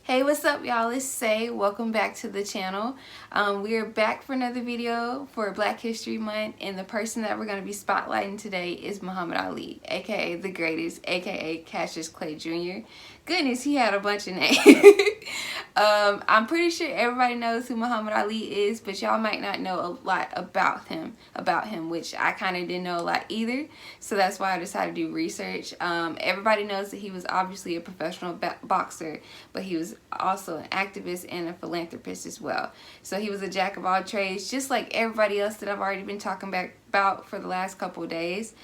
Hey, what's up, y'all? It's Say. Welcome back to the channel. We are back for another video for Black History Month, and the person that we're going to be spotlighting today is Muhammad Ali, aka the greatest, aka Cassius Clay Jr. Goodness, he had a bunch of names. I'm pretty sure everybody knows who Muhammad Ali is, but y'all might not know a lot about him, which I kind of didn't know a lot either. So that's why I decided to do research. Everybody knows that he was obviously a professional boxer, but he was also an activist and a philanthropist as well. So he was a jack of all trades, just like everybody else that I've already been talking about for the last couple of days.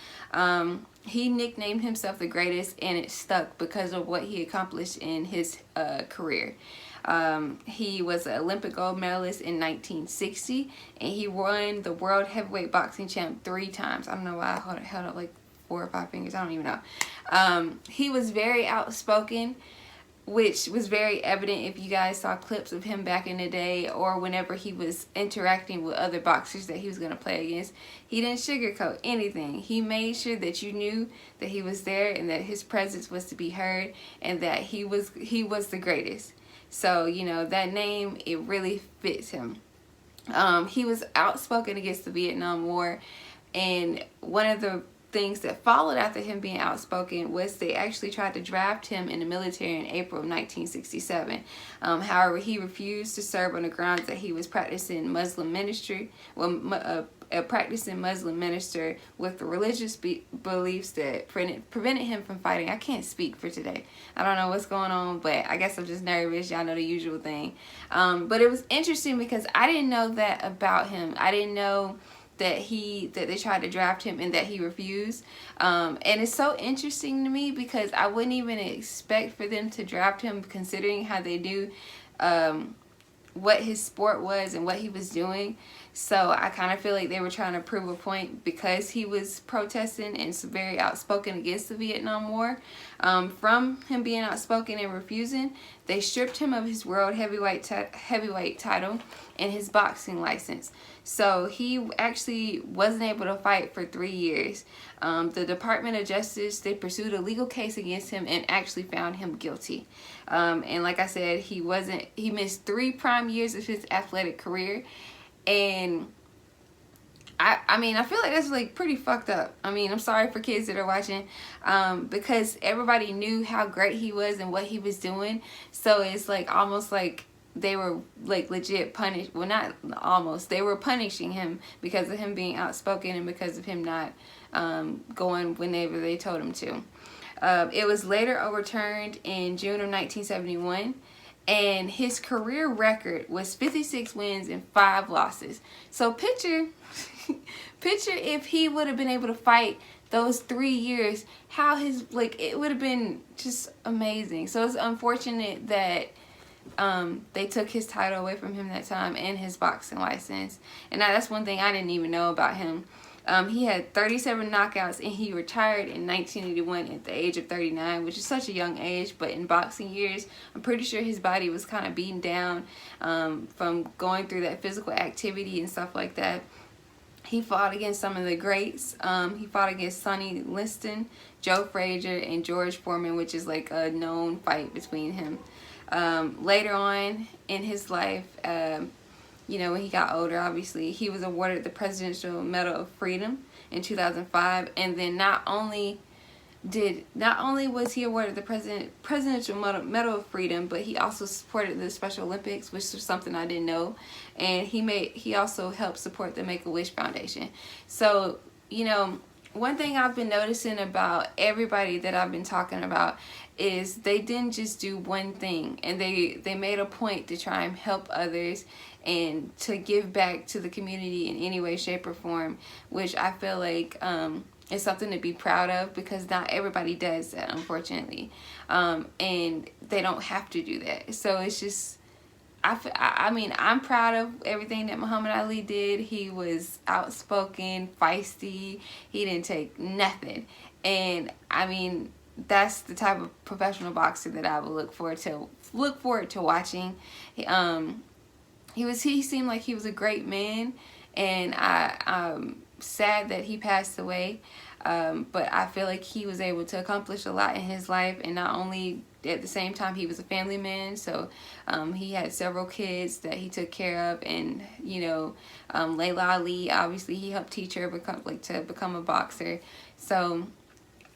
He nicknamed himself the greatest, and it stuck because of what he accomplished in his career. He was an Olympic gold medalist in 1960, and he won the world heavyweight boxing champ 3 times. I don't know why I held up like 4 or 5 fingers. I don't even know. He was very outspoken, which was very evident if you guys saw clips of him back in the day or whenever he was interacting with other boxers that he was going to play against. He didn't sugarcoat anything. He made sure that you knew that he was there and that his presence was to be heard and that he was the greatest. So, you know, that name, it really fits him. He was outspoken against the Vietnam War, and one of the things that followed after him being outspoken was they actually tried to draft him in the military in April of 1967. However, he refused to serve on the grounds that he was practicing Muslim ministry, a practicing Muslim minister with the religious beliefs that prevented him from fighting. I can't speak for today. I don't know what's going on, but I guess I'm just nervous. Y'all know the usual thing. But it was interesting because I didn't know that about him. I didn't know that they tried to draft him and that he refused. And it's so interesting to me because I wouldn't even expect for them to draft him, considering how they do what his sport was and what he was doing. So I kind of feel like they were trying to prove a point because he was protesting and very outspoken against the Vietnam War. From him being outspoken and refusing, they stripped him of his world heavyweight title and his boxing license. So he actually wasn't able to fight for 3 years. The Department of Justice, they pursued a legal case against him and actually found him guilty. And like I said, he missed 3 prime years of his athletic career. And I mean, I feel like that's like pretty fucked up. I mean, I'm sorry for kids that are watching, because everybody knew how great he was and what he was doing. So it's like almost like they were like legit punished. Well, not almost. They were punishing him because of him being outspoken and because of him not going whenever they told him to. It was later overturned in June of 1971. And his career record was 56 wins and 5 losses. So picture if he would have been able to fight those 3 years, how it would have been just amazing. So it's unfortunate that they took his title away from him that time and his boxing license. And now that's one thing I didn't even know about him. He had 37 knockouts, and he retired in 1981 at the age of 39, which is such a young age. But in boxing years, I'm pretty sure his body was kind of beaten down from going through that physical activity and stuff like that. He fought against some of the greats. He fought against Sonny Liston, Joe Frazier, and George Foreman, which is like a known fight between him. Later on in his life, you know, when he got older, obviously, he was awarded the Presidential Medal of Freedom in 2005. And then not only was he awarded the Presidential Medal of Freedom, but he also supported the Special Olympics, which was something I didn't know. And he also helped support the Make-A-Wish Foundation. So, you know, one thing I've been noticing about everybody that I've been talking about is they didn't just do one thing, and they made a point to try and help others and to give back to the community in any way, shape, or form, which I feel like is something to be proud of, because not everybody does that, unfortunately. And they don't have to do that. So it's just, I mean, I'm proud of everything that Muhammad Ali did. He was outspoken, feisty. He didn't take nothing. And I mean, that's the type of professional boxer that I would look forward to watching. He seemed like he was a great man, and I'm sad that he passed away. But I feel like he was able to accomplish a lot in his life, and not only at the same time he was a family man, so he had several kids that he took care of. And you know, Layla Ali, obviously he helped teach her to become a boxer. So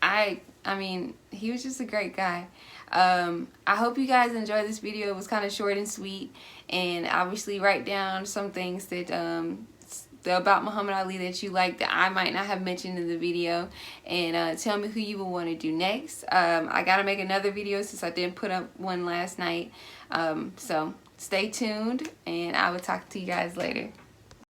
I mean, he was just a great guy. I hope you guys enjoyed this video. It was kind of short and sweet, and obviously write down some things that about Muhammad Ali that you like that I might not have mentioned in the video, and tell me who you will want to do next. I gotta make another video since I didn't put up one last night, so stay tuned, and I will talk to you guys later.